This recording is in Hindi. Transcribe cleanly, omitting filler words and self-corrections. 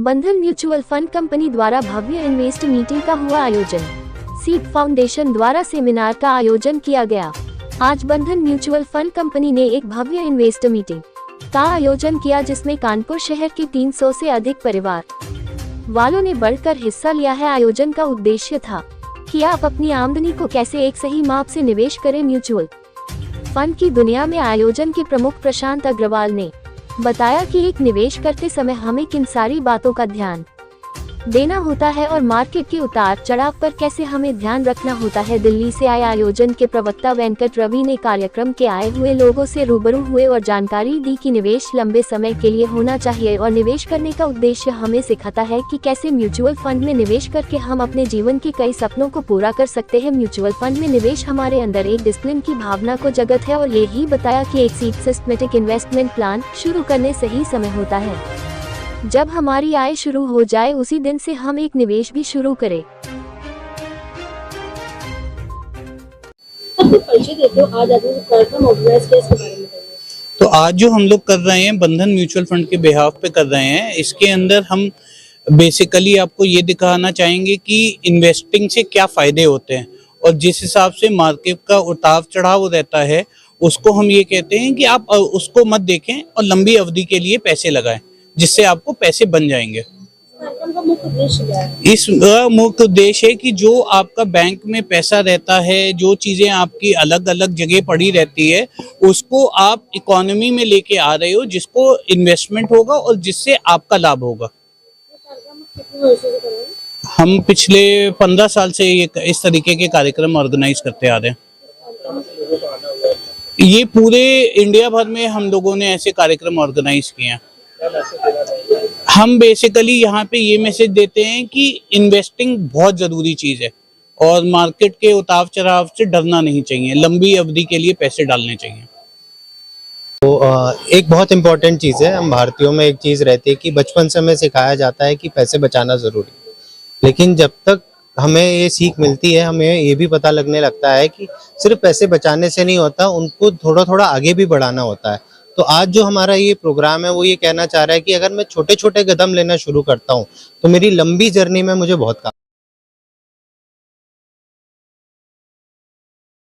बंधन म्यूचुअल फंड कंपनी द्वारा भव्य इन्वेस्ट मीटिंग का हुआ आयोजन। सीड फाउंडेशन द्वारा सेमिनार का आयोजन किया गया। आज बंधन म्यूचुअल फंड कंपनी ने एक भव्य इन्वेस्ट मीटिंग का आयोजन किया, जिसमें कानपुर शहर के 300 से अधिक परिवार वालों ने बढ़कर हिस्सा लिया है। आयोजन का उद्देश्य था कि आप अपनी आमदनी को कैसे एक सही माप से निवेश करें। म्यूचुअल फंड की दुनिया में आयोजन के प्रमुख प्रशांत अग्रवाल ने बताया कि एक निवेश करते समय हमें किन सारी बातों का ध्यान देना होता है और मार्केट के उतार चढ़ाव पर कैसे हमें ध्यान रखना होता है। दिल्ली से आए आयोजन के प्रवक्ता वेंकट रवि ने कार्यक्रम के आए हुए लोगों से रूबरू हुए और जानकारी दी कि निवेश लंबे समय के लिए होना चाहिए और निवेश करने का उद्देश्य हमें सिखाता है कि कैसे म्यूचुअल फंड में निवेश करके हम अपने जीवन के कई सपनों को पूरा कर सकते हैं। म्यूचुअल फंड में निवेश हमारे अंदर एक डिसिप्लिन की भावना को जगत है और यही बताया कि एक सिस्टमैटिक इन्वेस्टमेंट प्लान शुरू करने सही समय होता है जब हमारी आय शुरू हो जाए, उसी दिन से हम एक निवेश भी शुरू करें। तो आज जो हम लोग कर रहे हैं बंधन म्यूचुअल फंड के बिहाफ पे कर रहे हैं, इसके अंदर हम बेसिकली आपको ये दिखाना चाहेंगे कि इन्वेस्टिंग से क्या फायदे होते हैं और जिस हिसाब से मार्केट का उतार चढ़ाव रहता है उसको हम ये कहते हैं कि आप उसको मत देखें और लंबी अवधि के लिए पैसे लगाएं, जिससे आपको पैसे बन जाएंगे। इस मुख्य उद्देश्य है कि जो आपका बैंक में पैसा रहता है, जो चीजें आपकी अलग अलग जगह पड़ी रहती है, उसको आप इकोनॉमी में लेके आ रहे हो, जिसको इन्वेस्टमेंट होगा और जिससे आपका लाभ होगा। हम पिछले 15 साल से ये इस तरीके के कार्यक्रम ऑर्गेनाइज करते आ रहे हैं। ये पूरे इंडिया भर में हम लोगों ने ऐसे कार्यक्रम ऑर्गेनाइज किए हैं। हम बेसिकली यहाँ पे ये मैसेज देते हैं कि इन्वेस्टिंग बहुत ज़रूरी चीज़ है और मार्केट के उतार चढ़ाव से डरना नहीं चाहिए, लंबी अवधि के लिए पैसे डालने चाहिए। तो एक बहुत इम्पोर्टेंट चीज़ है, हम भारतीयों में एक चीज़ रहती है कि बचपन से हमें सिखाया जाता है कि पैसे बचाना ज़रूरी है, लेकिन जब तक हमें ये सीख मिलती है, हमें ये भी पता लगने लगता है कि सिर्फ पैसे बचाने से नहीं होता, उनको थोड़ा थोड़ा आगे भी बढ़ाना होता है। तो आज जो हमारा ये प्रोग्राम है वो ये कहना चाह रहा है कि अगर मैं छोटे छोटे कदम लेना शुरू करता हूँ तो मेरी लंबी जर्नी में मुझे बहुत काम